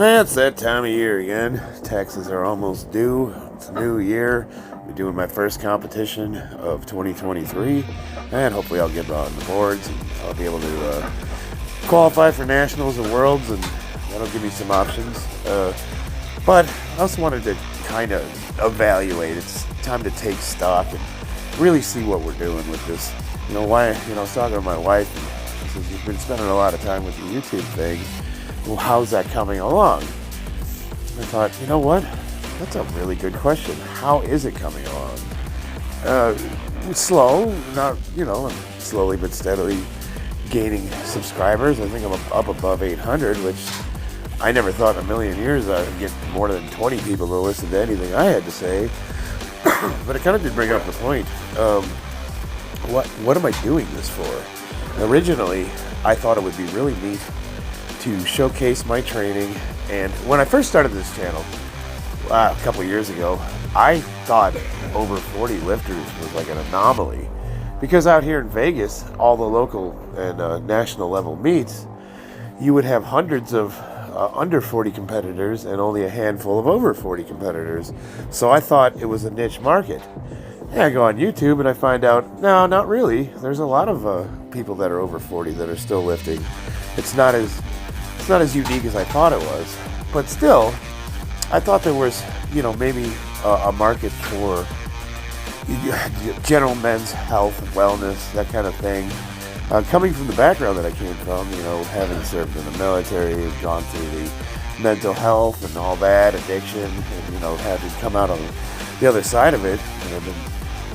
It's that time of year again. Taxes are almost due. It's a new year. We're doing my first competition of 2023, and hopefully I'll get on the boards and I'll be able to qualify for nationals and worlds, and that'll give me some options. But I also wanted to kind of evaluate. It's time to take stock and really see what we're doing with this. I was talking to my wife, and she says, "You've been spending a lot of time with the YouTube thing. Well, how's that coming along?" I thought, you know what? That's a really good question. How is it coming along? Slow, I'm slowly but steadily gaining subscribers. I think I'm up above 800, which I never thought in a million years I would get more than 20 people to listen to anything I had to say. But it kind of did bring up the point. What am I doing this for? Originally, I thought it would be really neat to showcase my training. And when I first started this channel, a couple years ago, I thought over 40 lifters was like an anomaly. Because out here in Vegas, all the local and national level meets, you would have hundreds of under 40 competitors and only a handful of over 40 competitors. So I thought it was a niche market. And I go on YouTube and I find out, no, not really. There's a lot of people that are over 40 that are still lifting. It's not as unique as I thought it was. But still, I thought there was, maybe a market for general men's health, wellness, that kind of thing. Coming from the background that I came from, having served in the military, gone through the mental health and all that, addiction, and, having come out on the other side of it, been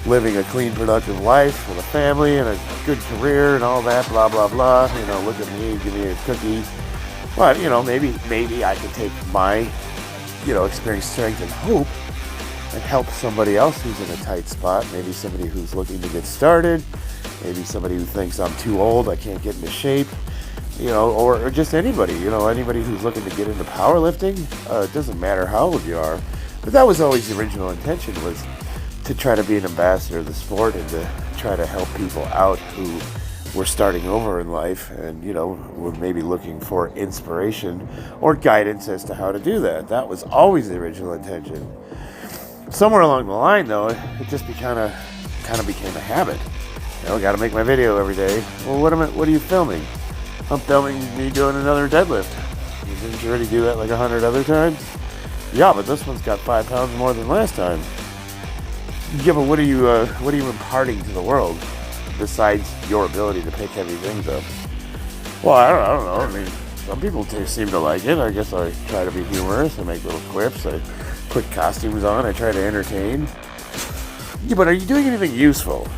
living a clean, productive life with a family and a good career and all that, blah, blah, blah. Look at me, give me a cookie. But, maybe I could take my, experience, strength, and hope and help somebody else who's in a tight spot. Maybe somebody who's looking to get started. Maybe somebody who thinks I'm too old, I can't get into shape. Or just anybody, anybody who's looking to get into powerlifting. It doesn't matter how old you are. But that was always the original intention, was to try to be an ambassador of the sport and to try to help people out who were starting over in life and, were maybe looking for inspiration or guidance as to how to do that. That was always the original intention. Somewhere along the line, though, it just kind of became a habit. Got to make my video every day. Well, what are you filming? I'm filming me doing another deadlift. Didn't you already do that like 100 other times? Yeah, but this one's got 5 pounds more than last time. Yeah, but what are you imparting to the world besides your ability to pick heavy things up? Well, I don't know. I mean, some people seem to like it. I guess I try to be humorous. I make little quips. I put costumes on. I try to entertain. Yeah, but are you doing anything useful?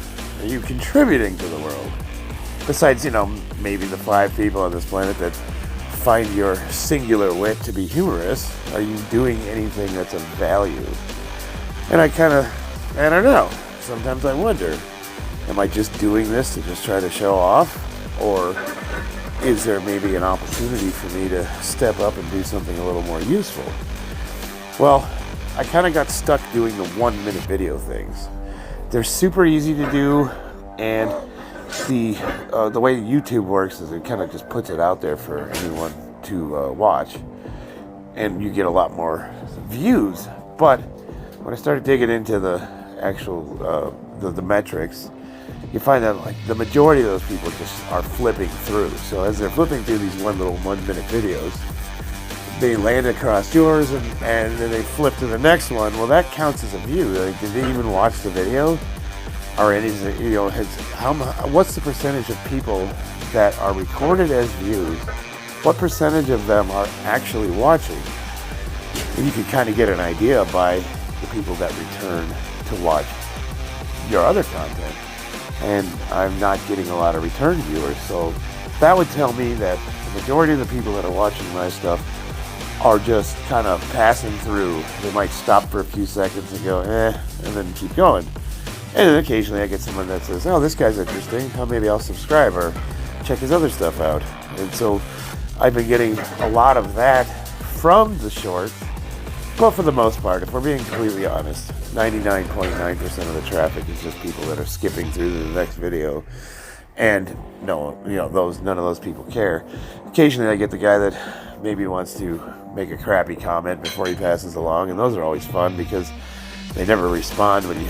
Are you contributing to the world? Besides, maybe the 5 people on this planet that find your singular wit to be humorous, are you doing anything that's of value? And I don't know. Sometimes I wonder, am I just doing this to just try to show off? Or is there maybe an opportunity for me to step up and do something a little more useful? Well, I kind of got stuck doing the 1-minute video things. They're super easy to do, and the way YouTube works is it kind of just puts it out there for anyone to watch, and you get a lot more views. But when I started digging into the actual the metrics, you find that like the majority of those people just are flipping through. So as they're flipping through these 1-minute videos, they land across yours and then they flip to the next one. Well, that counts as a view. Like, did they even watch the video? Or what's the percentage of people that are recorded as views? What percentage of them are actually watching? And you can kind of get an idea by the people that return to watch your other content. And I'm not getting a lot of return viewers. So that would tell me that the majority of the people that are watching my stuff are just kind of passing through. They might stop for a few seconds and go, and then keep going. And then occasionally I get someone that says, oh, this guy's interesting. Maybe I'll subscribe or check his other stuff out. And so I've been getting a lot of that from the shorts. But for the most part, if we're being completely honest, 99.9% of the traffic is just people that are skipping through to the next video. And none of those people care. Occasionally I get the guy that maybe wants to make a crappy comment before he passes along, and those are always fun because they never respond when you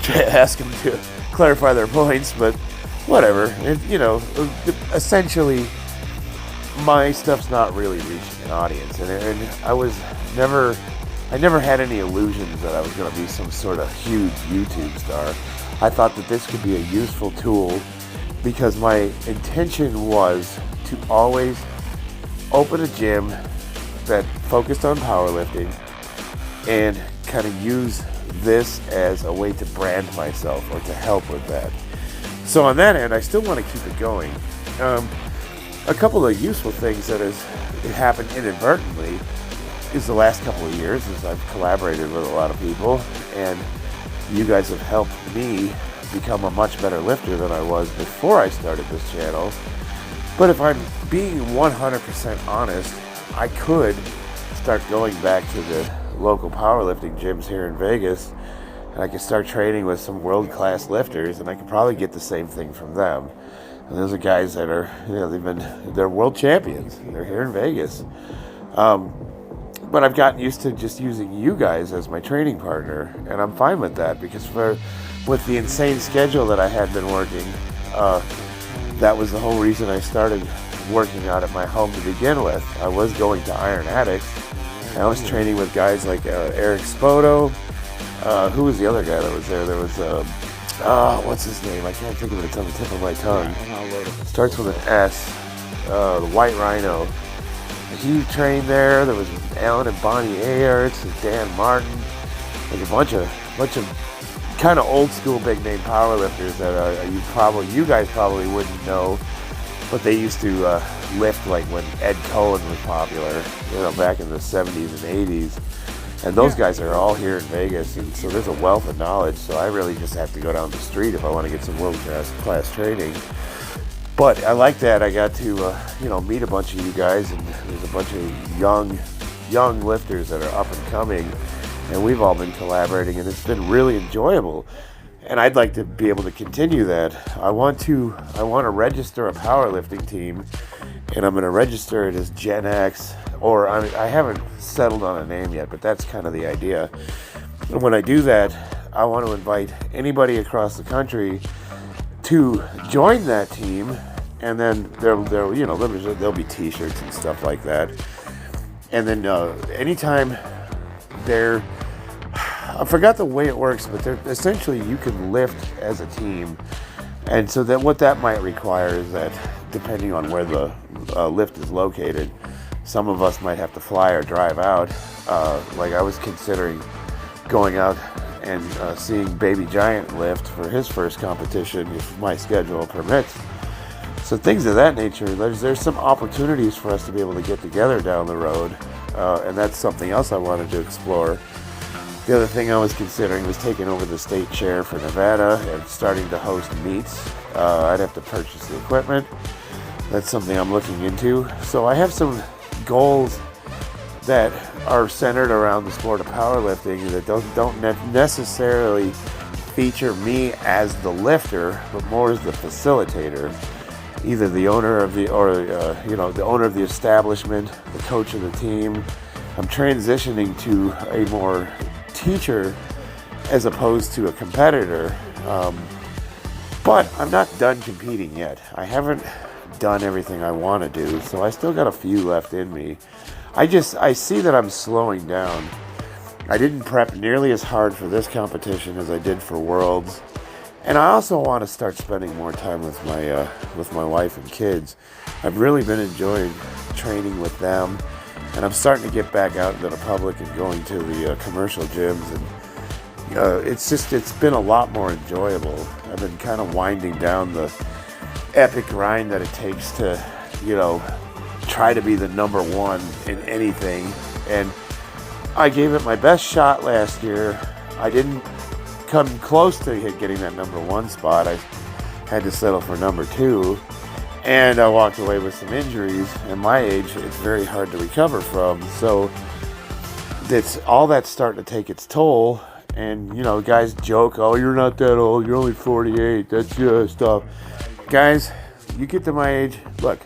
try to ask them to clarify their points, but whatever. Essentially, my stuff's not really reaching an audience, and I never had any illusions that I was going to be some sort of huge YouTube star. I thought that this could be a useful tool because my intention was to always open a gym that focused on powerlifting and kind of use this as a way to brand myself or to help with that. So on that end, I still want to keep it going. A couple of useful things that has happened inadvertently is the last couple of years as I've collaborated with a lot of people, and you guys have helped me become a much better lifter than I was before I started this channel. But if I'm being 100% honest, I could start going back to the local powerlifting gyms here in Vegas, and I could start training with some world-class lifters, and I could probably get the same thing from them. And those are guys that are, they're world champions. They're here in Vegas. But I've gotten used to just using you guys as my training partner, and I'm fine with that because with the insane schedule that I had been working, that was the whole reason I started working out at my home to begin with. I was going to Iron Addicts. I was training with guys like Eric Spoto. Who was the other guy that was there? There was, what's his name? I can't think of it. It's on the tip of my tongue. Starts with an S. The White Rhino. He trained there. There was Alan and Bonnie Ayerts and Dan Martin. Like a bunch of kind of old school big name powerlifters that you guys probably wouldn't know, but they used to lift like when Ed Cohen was popular, back in the 70s and 80s. And those guys are all here in Vegas, and so there's a wealth of knowledge. So I really just have to go down the street if I want to get some world-class training. But I like that I got to, meet a bunch of you guys, and there's a bunch of young lifters that are up and coming, and we've all been collaborating, and it's been really enjoyable. And I'd like to be able to continue that. I want to register a powerlifting team, and I'm going to register it as Gen X, or I haven't settled on a name yet, but that's kind of the idea. And when I do that, I want to invite anybody across the country to join that team, and then there'll be T-shirts and stuff like that. And then anytime I forgot the way it works, but essentially you can lift as a team, and so that what that might require is that depending on where the lift is located, some of us might have to fly or drive out. Like I was considering going out and seeing Baby Giant lift for his first competition if my schedule permits. So things of that nature, there's some opportunities for us to be able to get together down the road, and that's something else I wanted to explore. The other thing I was considering was taking over the state chair for Nevada and starting to host meets. I'd have to purchase the equipment. That's something I'm looking into. So I have some goals that are centered around the sport of powerlifting that don't necessarily feature me as the lifter, but more as the facilitator, either the owner of the owner of the establishment, the coach of the team. I'm transitioning to a more teacher as opposed to a competitor, but I'm not done competing yet. I haven't done everything I want to do, so I still got a few left in me. I see that I'm slowing down. I didn't prep nearly as hard for this competition as I did for Worlds, and I also want to start spending more time with my wife and kids. I've really been enjoying training with them, and I'm starting to get back out into the public and going to the commercial gyms, and it's been a lot more enjoyable. I've been kind of winding down the epic grind that it takes to try to be the number one in anything, and I gave it my best shot last year. I didn't come close to getting that number one spot. I had to settle for number two, and I walked away with some injuries. At my age, it's very hard to recover from, so all that's starting to take its toll. And guys joke, oh, you're not that old, you're only 48, that's stuff. Guys, you get to my age, look,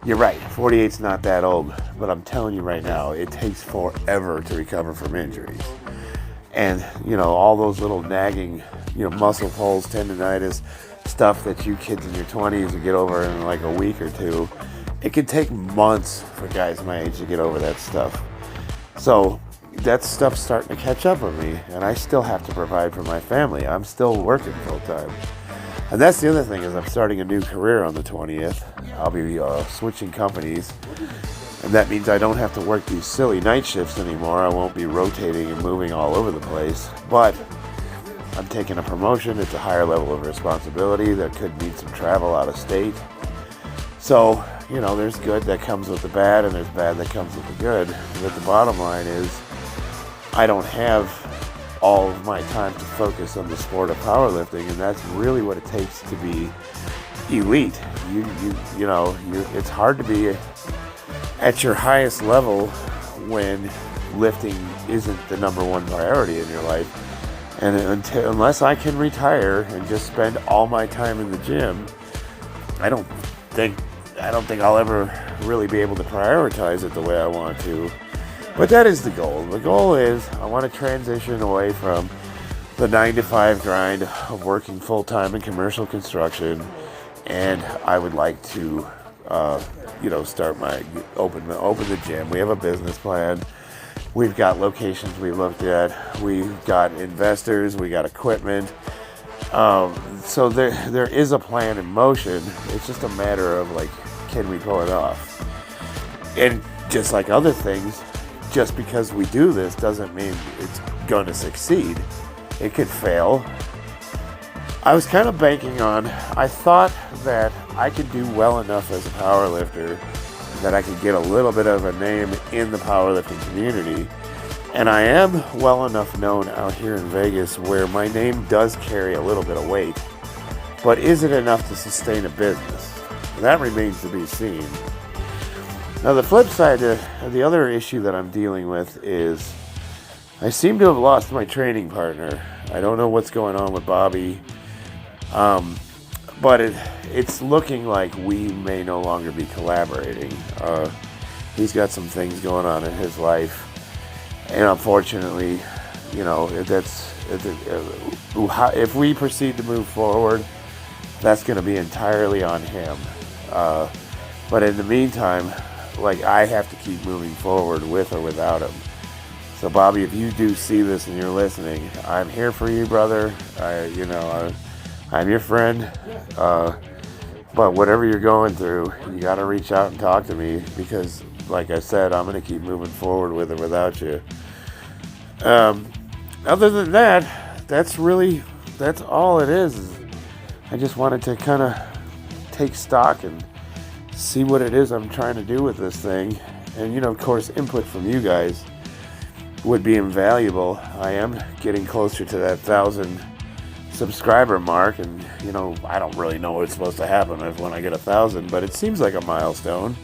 You're right, 48's not that old, but I'm telling you right now, it takes forever to recover from injuries. And, all those little nagging, muscle pulls, tendonitis, stuff that you kids in your 20s will get over in like a week or two, it can take months for guys my age to get over that stuff. So that stuff's starting to catch up with me, and I still have to provide for my family. I'm still working full time. And that's the other thing, is I'm starting a new career on the 20th. I'll be switching companies, and that means I don't have to work these silly night shifts anymore. I won't be rotating and moving all over the place, but I'm taking a promotion. It's a higher level of responsibility that could need some travel out of state. So, there's good that comes with the bad, and there's bad that comes with the good. But the bottom line is, I don't have all of my time to focus on the sport of powerlifting, and that's really what it takes to be elite. It's hard to be at your highest level when lifting isn't the number one priority in your life. And unless I can retire and just spend all my time in the gym, I don't think I'll ever really be able to prioritize it the way I want to. But that is the goal. The goal is I want to transition away from the 9-to-5 grind of working full-time in commercial construction, and I would like to, start open the gym. We have a business plan. We've got locations we looked at. We've got investors. We got equipment. So there is a plan in motion. It's just a matter of can we pull it off? And just like other things, just because we do this doesn't mean it's going to succeed. It could fail. I was kind of banking on, I thought that I could do well enough as a powerlifter that I could get a little bit of a name in the powerlifting community. And I am well enough known out here in Vegas where my name does carry a little bit of weight. But is it enough to sustain a business? That remains to be seen. Now the flip side, the other issue that I'm dealing with is I seem to have lost my training partner. I don't know what's going on with Bobby, but it's looking like we may no longer be collaborating. He's got some things going on in his life, and unfortunately, if we proceed to move forward, that's going to be entirely on him. But in the meantime, I have to keep moving forward with or without him. So Bobby, if you do see this and you're listening, I'm here for you, brother. I'm your friend. But whatever you're going through, you got to reach out and talk to me, because like I said, I'm going to keep moving forward with or without you. Other than that, that's all it is. I just wanted to kind of take stock and see what it is I'm trying to do with this thing. And, of course, input from you guys would be invaluable. I am getting closer to that 1,000 subscriber mark, and, I don't really know what's supposed to happen when I get 1,000, but it seems like a milestone.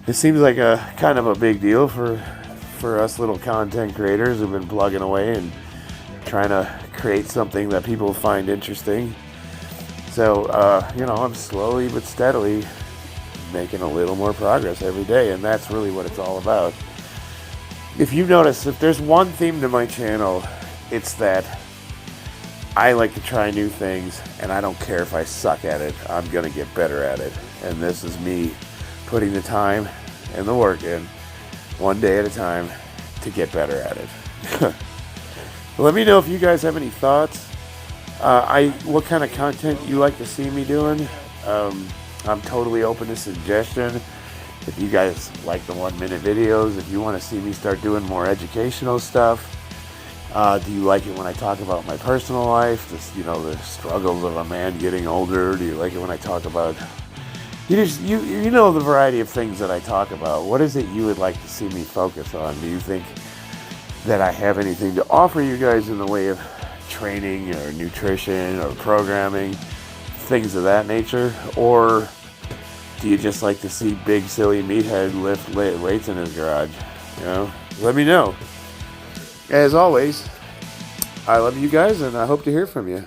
It seems like a kind of a big deal for us little content creators who've been plugging away and trying to create something that people find interesting. So, I'm slowly but steadily making a little more progress every day, and that's really what it's all about. If you notice, if there's one theme to my channel, it's that I like to try new things, and I don't care if I suck at it. I'm going to get better at it. And this is me putting the time and the work in, one day at a time, to get better at it. Let me know if you guys have any thoughts. What kind of content you like to see me doing. I'm totally open to suggestion. If you guys like the 1-minute videos, if you want to see me start doing more educational stuff, do you like it when I talk about my personal life, the struggles of a man getting older? Do you like it when I talk about, the variety of things that I talk about? What is it you would like to see me focus on? Do you think that I have anything to offer you guys in the way of training or nutrition or programming, things of that nature? Or do you just like to see big silly meathead lift weights in his garage? Let me know. As always, I love you guys, and I hope to hear from you.